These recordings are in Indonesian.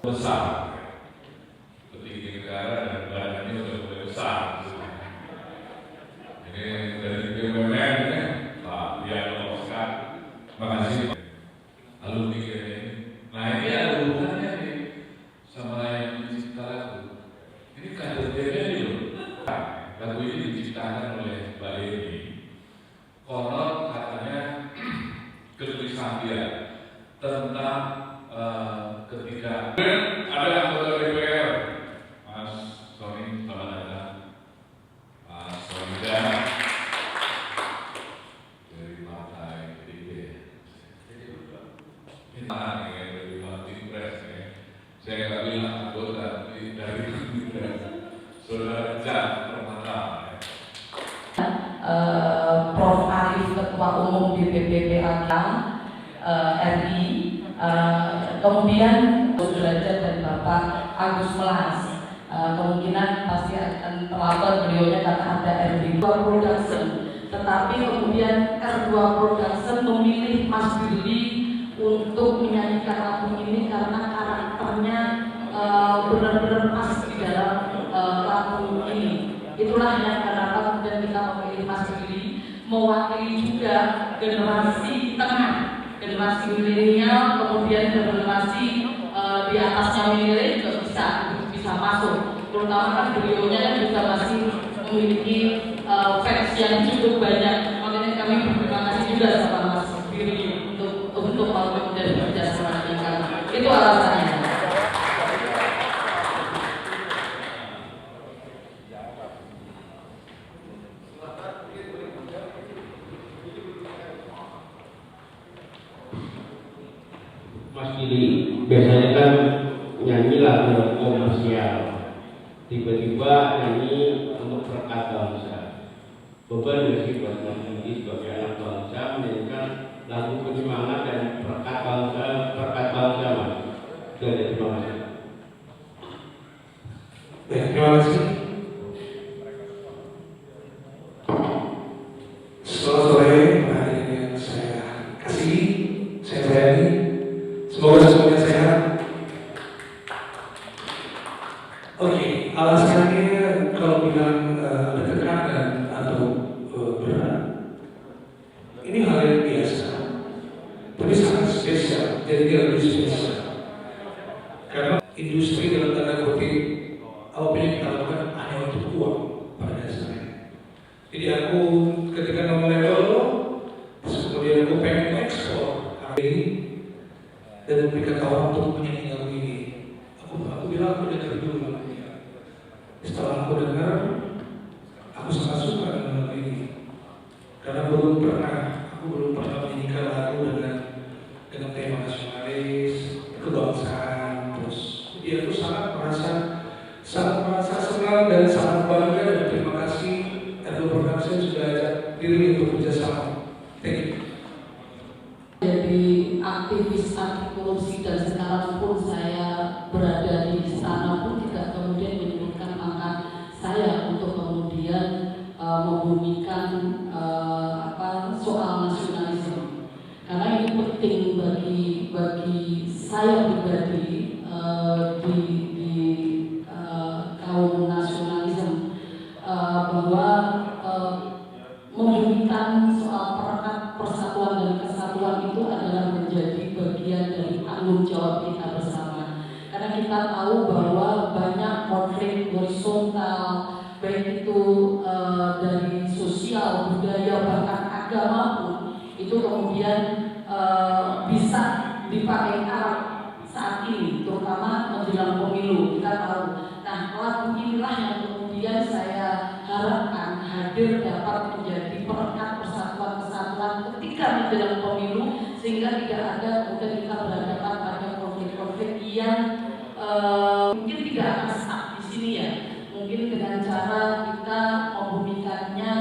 besar, petinggi negara dan badannya sudah mulai besar. Ini dari BUMN ya, Pak Dian Oscar, makasih alumni ini. Nah ini ada hubungannya nih sama yang mencipta lagu. Ini kader BUMN loh. Lagu ini diciptakan oleh Mbak Eni. Konon katanya ketulisan dia tentang ketika ada anggota DPR, Mas Sony, selamat datang, Mas Sony dari partai PDIP. Ini dari Pilpres ya. Saya nggak bilang anggota dari Pilpres, saudara Jan Permata. Prof. Arif, Ketua Umum DPP RI, kemudian Sudrajat dan Bapak Agus Melas. Kemungkinan pasti akan terlambat beliaunya karena ada R2 Production, tetapi kemudian R2 Production memilih Mas Billy untuk menyanyikan lagu ini karena karakternya benar-benar pas di dalam lagu ini. Itulah yang kenapa kemudian kita memilih Mas Billy mewakili juga generasi tengah, generasi milenial, kemudian generasi di atasnya milenial juga bisa masuk. Terutama kan beliaunya kan juga masih memiliki fans yang cukup banyak. Makanya kami berterima kasih juga sama Mas Billy untuk mau kemudian bekerja sama dengan kami. Itu alasannya. Mas Billy biasanya kan nyanyi lagu komersial, tiba-tiba nyanyi untuk perkat bangsa. Beban gak sih buat Mas Billy sebagai anak bangsa menyanyikan lagu penyemangat dan perkat bangsa, Mas? Jadi terima kasih. Baik, terima kasih. Selamat sore, hadirin yang saya kasih, saya sayangi. Semoga semuanya sehat. Oke, alasannya kalau bilang ada tekanan atau berat, ini hal yang biasa, tapi sangat spesial. Jadi dia lebih spesial karena industri dalam tanda kutip apa yang kita lakukan hanya untuk uang pada dasarnya. Jadi aku ketika nomor level, kemudian aku pengen ekspor ini dan memberikan tawaran untuk menyanyi lagu ini. Aku bilang aku dengar dulu lagunya. Setelah aku dengar, aku sangat suka dengan lagu ini karena aku belum pernah menyanyikan lagu dengan tema nasionalis, kebangsaan, terus. Jadi aku sangat merasa senang dan sangat bangga dan terima kasih R2 Production sudah ajak diri untuk bekerjasama. Thank you. Jadi aktivis anti korupsi dan sekarang pun saya berada di istana pun tidak kemudian menyebutkan angka saya untuk kemudian membumikan soal nasionalisme karena ini penting bagi saya pribadi di kaum nasionalisme bahwa membumikan soal perekat persatuan dan kesatuan itu adalah menjadi bagian dari tanggung jawab kita bersama. Karena kita tahu bahwa banyak konflik horizontal, baik itu dari sosial, budaya, bahkan agama pun itu kemudian bisa dipakai Arab saat ini, terutama menjelang pemilu, kita tahu. Nah, lagu inilah yang kemudian saya harapkan hadir dapat menjadi perekat persatuan-kesatuan ketika menjelang pemilu, sehingga tidak ada kemudian kita berhadapan pada konflik-konflik yang mungkin tidak akan stuck di sini ya. Mungkin dengan cara kita membumikannya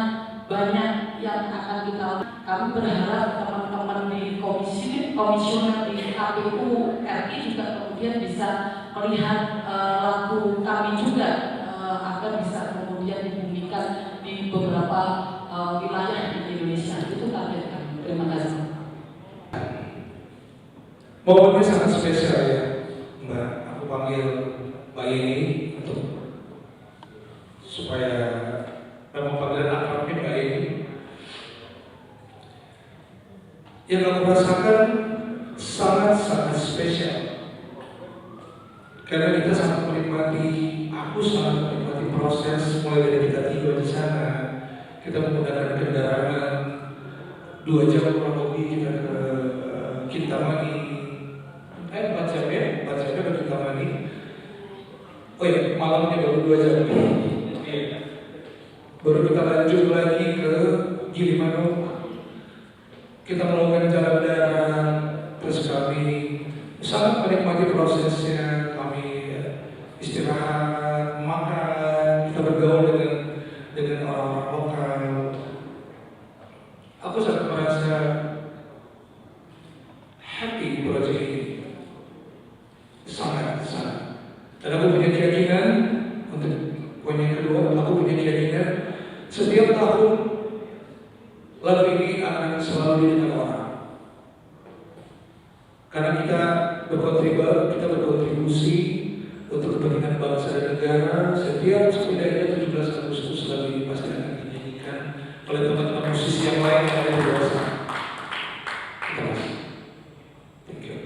banyak yang akan kita. Kami berharap teman-teman di komisioner di KPU RI juga kemudian bisa melihat lagu kami juga agar bisa kemudian dibumikan di beberapa wilayah di Indonesia. Itu target kami. Terima kasih. Momennya sangat spesial ya, Mbak. Aku panggil Mbak Yeni untuk supaya memang panggilan akrabnya Mbak Yeni. Yang aku rasakan sangat-sangat spesial karena kita sangat menikmati, aku sangat menikmati proses mulai dari kita tiba di sana, kita menggunakan kendaraan 2 jam kurang lebih kita ke Kintamani, 4 jam ya, 4 jam ke Kintamani. Oh ya, malamnya baru 2 jam. Baru kita lanjut lagi ke Gilimanuk. Kita melakukan jalan darat, terus kami sangat menikmati prosesnya. Kami istirahat, makan, kita bergaul dengan orang-orang lokal. Aku sangat merasa happy di proyek ini, sangat. Dan aku punya keyakinan untuk poin yang kedua, aku punya keyakinan setiap tahun lagu ini akan selalu didengar orang. Karena kita berkontribusi untuk kepentingan bangsa dan negara. Setiap setidaknya 17 Agustus lagu ini pasti akan dinyanyikan oleh teman-teman musisi yang lain yang ada di luar sana. Terima kasih. Thank you.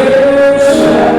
Indonesia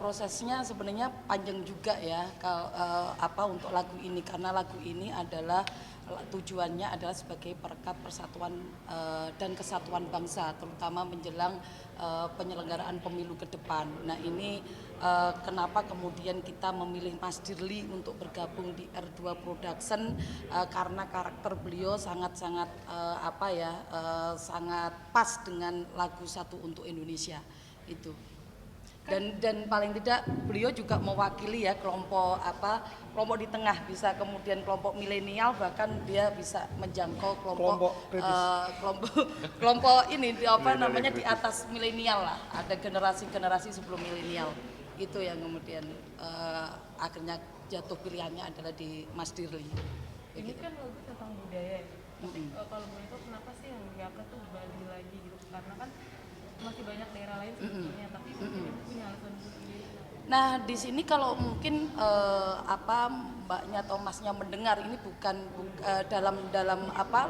Prosesnya sebenarnya panjang juga ya untuk lagu ini, karena lagu ini adalah tujuannya adalah sebagai perekat persatuan dan kesatuan bangsa, terutama menjelang penyelenggaraan pemilu ke depan. Nah ini kenapa kemudian kita memilih Mas Dirli untuk bergabung di R2 Production, karena karakter beliau sangat-sangat sangat pas dengan lagu Satu Untuk Indonesia itu. Dan paling tidak beliau juga mewakili ya kelompok di tengah, bisa kemudian kelompok milenial, bahkan dia bisa menjangkau kelompok ini di atas milenial lah, ada generasi sebelum milenial itu yang kemudian akhirnya jatuh pilihannya adalah di Mas Dirli. Ini kan lagu tentang budaya ya. Kalau boleh tahu kenapa sih yang diangkat tuh Bali lagi gitu, karena kan masih banyak daerah lain sebetulnya, tapi punya alasan sendiri. Nah di sini kalau mungkin Mbaknya atau Masnya mendengar ini bukan dalam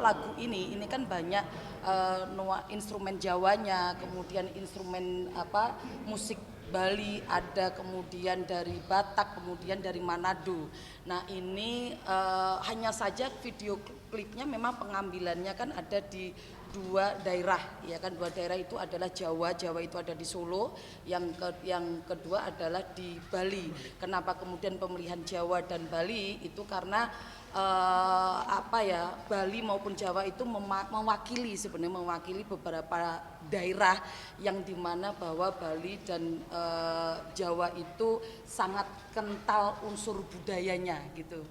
lagu ini kan banyak instrumen Jawanya, kemudian instrumen musik Bali, ada kemudian dari Batak, kemudian dari Manado. Nah ini hanya saja video klipnya memang pengambilannya kan ada di dua daerah, ya kan, dua daerah itu adalah Jawa itu ada di Solo, yang kedua adalah di Bali. Kenapa kemudian pemilihan Jawa dan Bali itu karena Bali maupun Jawa itu sebenarnya mewakili beberapa daerah yang dimana bahwa Bali dan Jawa itu sangat kental unsur budayanya gitu.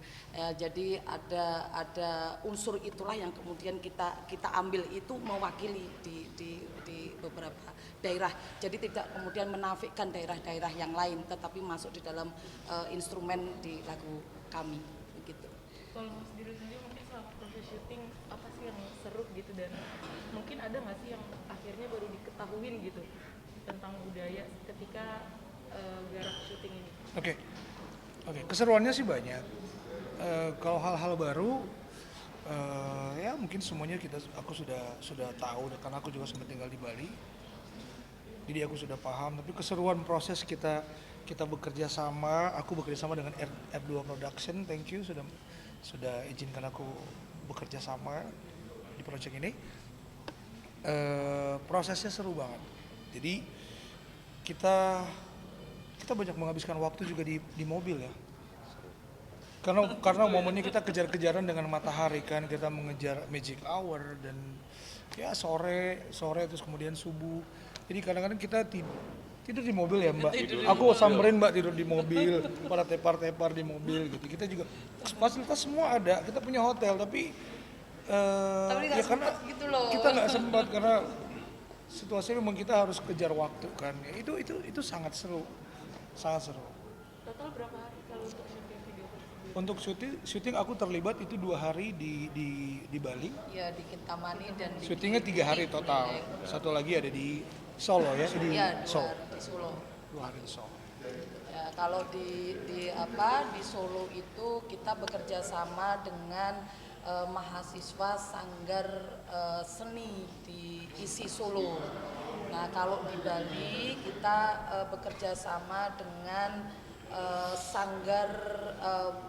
Jadi ada unsur itulah yang kemudian kita ambil itu mewakili di beberapa daerah. Jadi tidak kemudian menafikan daerah-daerah yang lain, tetapi masuk di dalam instrumen di lagu kami begitu. Kalau Mas Dirli sendiri mungkin selama proses syuting apa sih yang seru gitu, dan mungkin ada nggak sih yang akhirnya baru diketahuin gitu tentang budaya ketika garap syuting ini? Oke, keseruannya sih banyak. Kalau hal-hal baru, ya mungkin semuanya aku sudah tahu, karena aku juga sempat tinggal di Bali, jadi aku sudah paham. Tapi keseruan proses kita bekerja sama, aku bekerja sama dengan R2 Production, thank you sudah izinkan aku bekerja sama di proyek ini. Prosesnya seru banget. Jadi kita banyak menghabiskan waktu juga di mobil ya. Karena momennya kita kejar-kejaran dengan matahari kan, kita mengejar magic hour dan ya sore terus kemudian subuh. Jadi kadang-kadang kita tidur di mobil ya Mbak. Aku samperin Mbak tidur di mobil, pada tepar-tepar di mobil gitu. Kita juga fasilitas semua ada, kita punya hotel tapi ya karena gitu loh. Kita nggak sempat karena situasinya memang kita harus kejar waktu kan. Ya, itu sangat seru. Total berapa hari kalau untuk syuting video tersebut? Untuk syuting aku terlibat itu 2 hari di Bali. Ya di Kintamani dan di Syutingnya 3 hari total. Satu lagi ada di Solo ya, di Solo. Di Solo. 2 hari di Solo. Ya, kalau di Solo itu kita bekerja sama dengan mahasiswa Sanggar Seni di ISI Solo. Nah kalau di Bali kita bekerja sama dengan Sanggar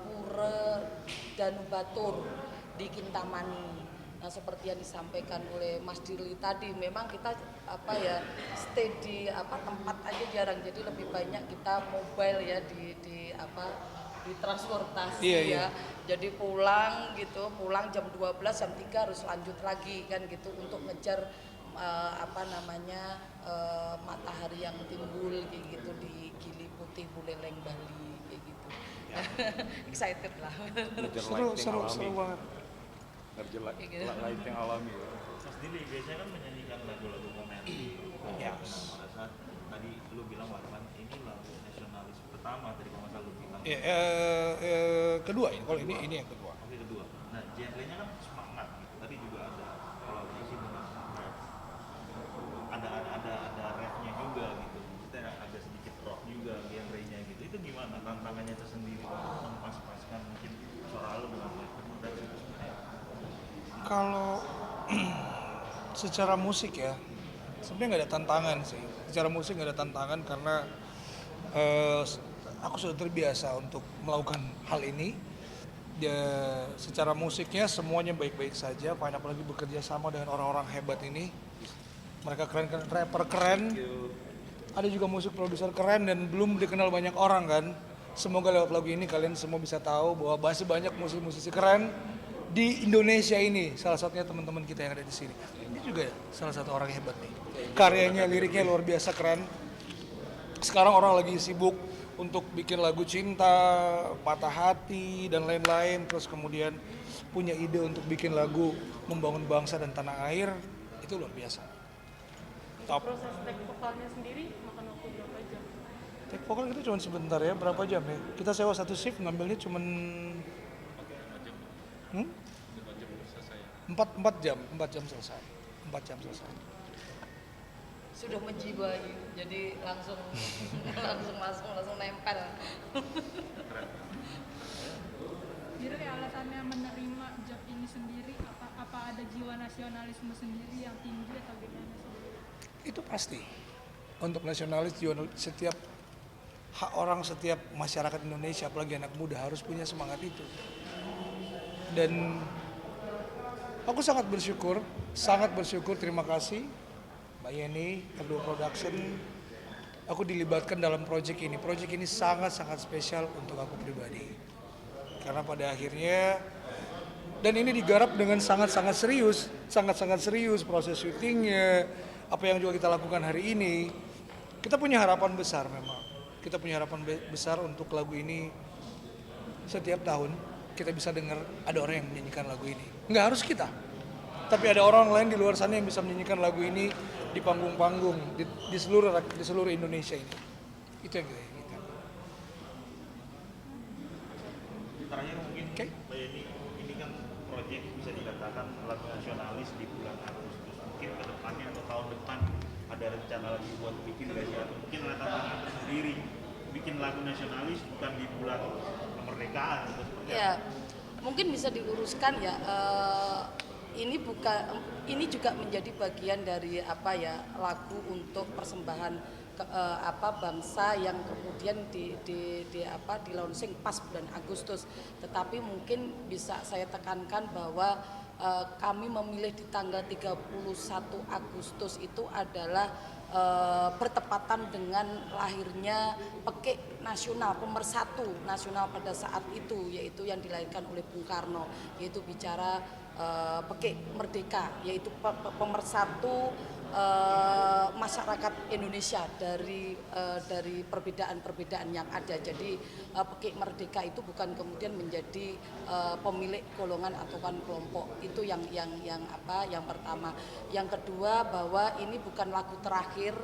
Pura Danubatur di Kintamani. Nah seperti yang disampaikan oleh Mas Dirli tadi, memang kita stay di tempat aja jarang, jadi lebih banyak kita mobile ya di transportasi ya. Jadi pulang jam 12, jam 3 harus lanjut lagi kan gitu untuk ngejar matahari yang timbul kayak gitu di Gili Putih Buleleng Bali kayak gitu. Excited lah. Seru banget. Light yang alami. Mas Dirli biasanya kan menyanyikan lagu-lagu komedi. Ya. Pada saat tadi lu bilang Warman ini lagu nasionalis pertama tadi kalau nggak salah lu bilang. Kedua ini, kalau ini yang kedua. Oke, kedua. Nah genrenya kan semangat. Tadi juga ada kolaborasi dengan rap. Ada rapnya juga gitu. Kita ada sedikit rock juga genrenya gitu. Itu gimana tantangannya tersendiri untuk mempas-paskan mungkin suara lu dengan rap itu sebenarnya? Kalau secara musik ya, Sebenarnya nggak ada tantangan sih. Secara musik nggak ada tantangan karena aku sudah terbiasa untuk melakukan hal ini. Ya, secara musiknya semuanya baik-baik saja. Pineapple lagi bekerja sama dengan orang-orang hebat ini. Mereka keren-keren, rapper keren. Ada juga musik produser keren dan belum dikenal banyak orang kan. Semoga lewat lagu ini kalian semua bisa tahu bahwa masih banyak musisi-musisi keren di Indonesia ini. Salah satunya teman-teman kita yang ada di sini. Ini juga salah satu orang hebat nih. Karyanya, liriknya luar biasa keren. Sekarang orang lagi sibuk untuk bikin lagu cinta, patah hati, dan lain-lain. Terus kemudian punya ide untuk bikin lagu membangun bangsa dan tanah air. Itu luar biasa. Top. Proses take vokalnya sendiri makan waktu berapa jam? Take vokal itu cuma sebentar ya, berapa jam ya? Kita sewa satu shift, ngambilnya cuma 4 jam selesai. 4 jam selesai. Sudah menjiwai, jadi langsung langsung nempel. Jadi alasannya menerima job ini sendiri, apa ada jiwa nasionalisme sendiri yang tinggi atau gimana sendiri? Itu pasti. Untuk nasionalis, setiap hak orang, setiap masyarakat Indonesia, apalagi anak muda harus punya semangat itu. Dan aku sangat bersyukur, terima kasih Mbak Yeni, Kedua Production. Aku dilibatkan dalam proyek ini. Proyek ini sangat-sangat spesial untuk aku pribadi. Karena pada akhirnya, dan ini digarap dengan sangat-sangat serius proses syutingnya, apa yang juga kita lakukan hari ini. Kita punya harapan besar memang. Kita punya harapan besar untuk lagu ini. Setiap tahun kita bisa dengar ada orang yang menyanyikan lagu ini. Nggak harus kita, tapi ada orang lain di luar sana yang bisa menyanyikan lagu ini di panggung-panggung di seluruh Indonesia ini. Itu yang kita inginkan. Terakhir mungkin Mbak Yeni, ini kan proyek bisa dikatakan lagu nasionalis di bulan Agustus. Mungkin ke depannya atau tahun depan ada rencana lagi buat bikin nggak sih? Atau mungkin ada tantangan sendiri bikin lagu nasionalis bukan di bulan kemerdekaan gitu. Ya, mungkin bisa diluruskan ya. Ini juga menjadi bagian dari lagu untuk persembahan bangsa yang kemudian di launching pas bulan Agustus. Tetapi mungkin bisa saya tekankan bahwa kami memilih di tanggal 31 Agustus itu adalah bertepatan dengan lahirnya Pekik Nasional, Pemersatu Nasional pada saat itu, yaitu yang dilahirkan oleh Bung Karno, yaitu bicara Pekik Merdeka, yaitu pemersatu masyarakat Indonesia dari perbedaan-perbedaan yang ada. Jadi Pekik Merdeka itu bukan kemudian menjadi pemilik golongan atau kelompok. Itu yang pertama. Yang kedua, bahwa ini bukan lagu terakhir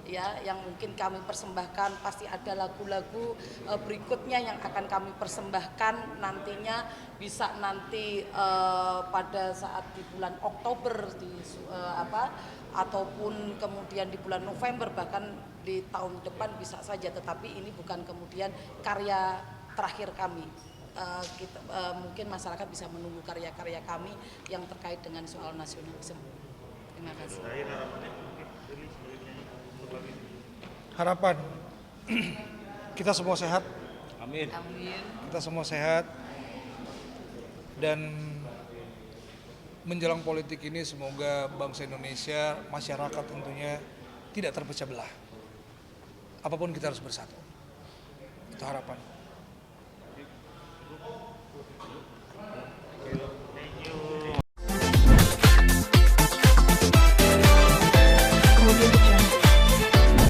ya yang mungkin kami persembahkan. Pasti ada lagu-lagu berikutnya yang akan kami persembahkan nantinya, bisa nanti pada saat di bulan Oktober ataupun kemudian di bulan November, bahkan di tahun depan bisa saja. Tetapi ini bukan kemudian karya terakhir kami. Mungkin masyarakat bisa menunggu karya-karya kami yang terkait dengan soal nasionalisme. Terima kasih. Harapan kita semua sehat. Amin. Kita semua sehat, dan menjelang politik ini semoga bangsa Indonesia, masyarakat tentunya tidak terpecah belah. Apapun kita harus bersatu. Itu harapan.